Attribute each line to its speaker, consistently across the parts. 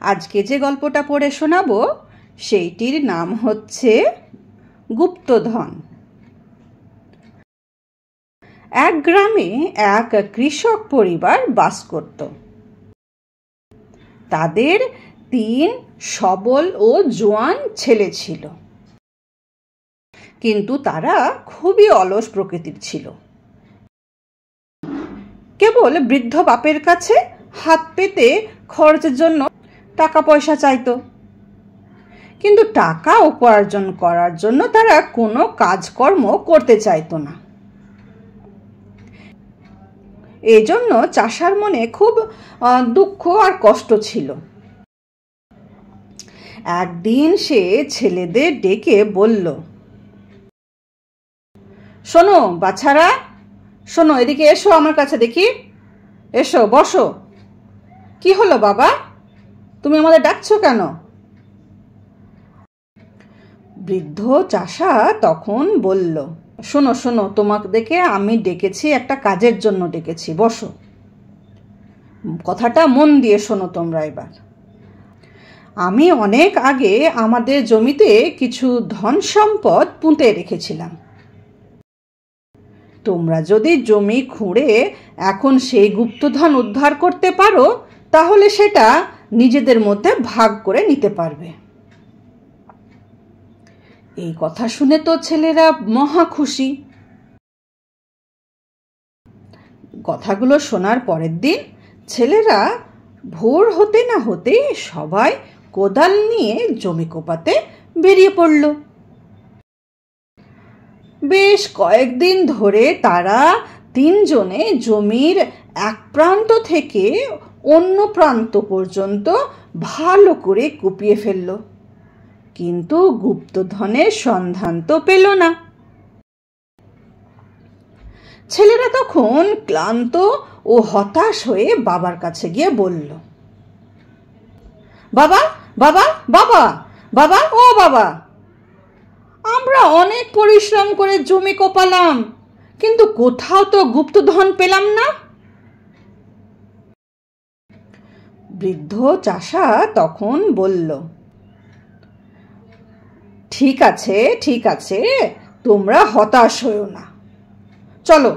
Speaker 1: আজকে যে গল্পটা পড়ে শোনাবো সেইটির নাম হচ্ছে গুপ্তধন। এক গ্রামে এক কৃষক পরিবার বাস করত। তাদের 3 সবল ও জোয়ান ছেলে ছিল, কিন্তু তারা খুবই অলস প্রকৃতির ছিল। কেবল বৃদ্ধ বাপের কাছে হাত পেতে খরচের জন্য টাকা পয়সা চাইতো, কিন্তু টাকা উপার্জন করার জন্য তারা কোনো কাজকর্ম করতে চাইতো না। এই জন্য চাষার মনে খুব দুঃখ আর কষ্ট ছিল। একদিন সে ছেলেদের ডেকে বলল, শোনো বাছারা, শোনো, এদিকে এসো আমার কাছে দেখি, এসো বসো। কি হলো বাবা, তুমি আমাদের ডাকছো কেন? বৃদ্ধ চাষা তখন বলল, শোনো শোনো, তোমাদেরকে আমি ডেকেছি একটা কাজের জন্য ডেকেছি, বসো। কথাটা মন দিয়ে শোনো তোমরা এবার। আমি অনেক আগে আমাদের জমিতে কিছু ধন সম্পদ পুঁতে রেখেছিলাম। তোমরা যদি জমি খুঁড়ে এখন সেই গুপ্তধন উদ্ধার করতে পারো, তাহলে সেটা নিজেদের মধ্যে ভাগ করে নিতে পারবে। এই কথা শুনে তো ছেলেরা মহা খুশি। কথাগুলো শোনার পরের দিন ছেলেরা ভোর হতে না হতে সবাই কোদাল নিয়ে জমি কোপাতে বেরিয়ে পড়ল। বেশ কয়েকদিন ধরে তারা 3 জনে জমির এক প্রান্ত থেকে অন্য প্রান্ত পর্যন্ত ভালো করে কুপিয়ে ফেলল, কিন্তু গুপ্তধনের সন্ধান তো পেল না। ছেলেরা তখন ক্লান্ত ও হতাশ হয়ে বাবার কাছে গিয়ে বলল, বাবা বাবা বাবা বাবা ও বাবা, আমরা অনেক পরিশ্রম করে জমি কোপালাম, কিন্তু কোথাও তো গুপ্তধন পেলাম না। বৃদ্ধ চাষা তখন বলল, ঠিক আছে ঠিক আছে, তোমরা হতাশ হও না, চলো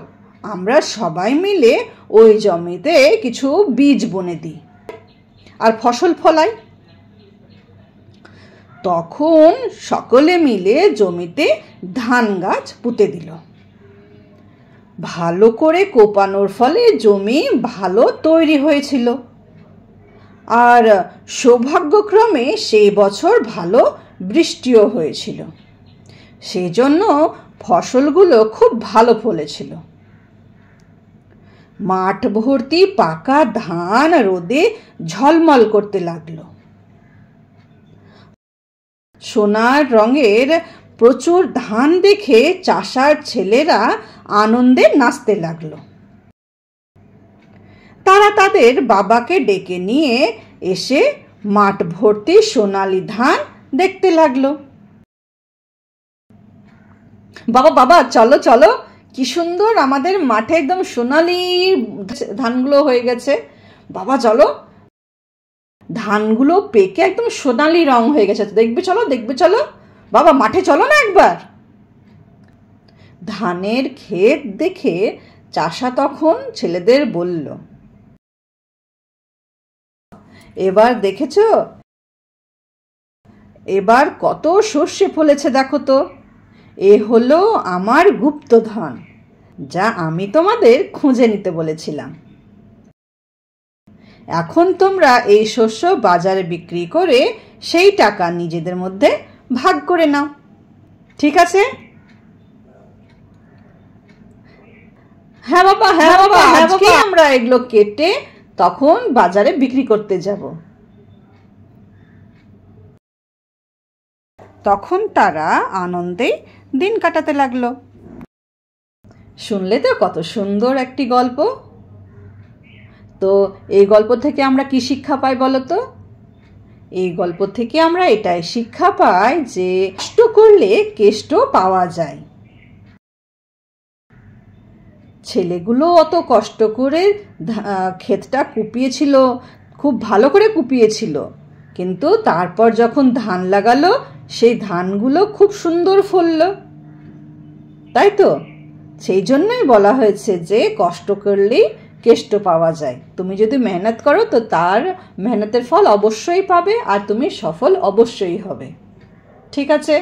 Speaker 1: আমরা সবাই মিলে ওই জমিতে কিছু বীজ বুনে দিই আর ফসল ফলাই। তখন সকলে মিলে জমিতে ধান গাছ পুঁতে দিল। ভালো করে কোপানোর ফলে জমি ভালো তৈরি হয়েছিল, আর সৌভাগ্যক্রমে সেই বছর ভালো বৃষ্টিও হয়েছিল। সেই জন্য ফসলগুলো খুব ভালো ফলেছিল। মাঠ ভর্তি পাকা ধান রোদে ঝলমল করতে লাগলো। সোনার রঙের প্রচুর ধান দেখে চাষার ছেলেরা আনন্দে নাচতে লাগলো। তারা তাদের বাবাকে ডেকে নিয়ে এসে মাঠ ভর্তি সোনালি ধান দেখতে লাগলো। বাবা বাবা, চলো চলো, কি সুন্দর আমাদের মাঠে একদম সোনালি ধানগুলো হয়ে গেছে। বাবা চলো, ধানগুলো পেকে একদম সোনালি রং হয়ে গেছে, দেখবে চলো দেখবে চলো, বাবা মাঠে চলো না একবার। ধানের ক্ষেত দেখে চাষা তখন ছেলেদের বলল, এবার দেখেছো, এবার কত সর্ষে ফলেছে দেখো তো, এ হলো আমার গুপ্তধন, যা আমি তোমাদের খুঁজে নিতে বলেছিলাম। এখন তোমরা এই শস্য বাজারে বিক্রি করে সেই টাকা নিজেদের মধ্যে ভাগ করে নাও, ঠিক আছে? হ্যাঁ বাবা, হ্যাঁ বাবা, আজকে আমরা এগুলো কেটে তখন বাজারে বিক্রি করতে যাব। তখন তারা আনন্দে দিন কাটাতে লাগলো। শুনলে তো কত সুন্দর একটি গল্প। তো এই গল্প থেকে আমরা কি শিক্ষা পাই বলো তো? এই গল্প থেকে আমরা এটাই শিক্ষা পাই যে কষ্ট করলে কেষ্ট পাওয়া যায়। ছেলেগুলো অত কষ্ট করে ক্ষেতটা কুপিয়েছিল, খুব ভালো করে কুপিয়েছিল, কিন্তু তারপর যখন ধান লাগালো সেই ধানগুলো খুব সুন্দর ফললো, তাই তো? সেই জন্যই বলা হয়েছে যে কষ্ট করলেই কেষ্ট পাওয়া যায়। তুমি যদি মেহনত করো তো তার মেহনতের ফল অবশ্যই পাবে, আর তুমি সফল অবশ্যই হবে। ঠিক আছে।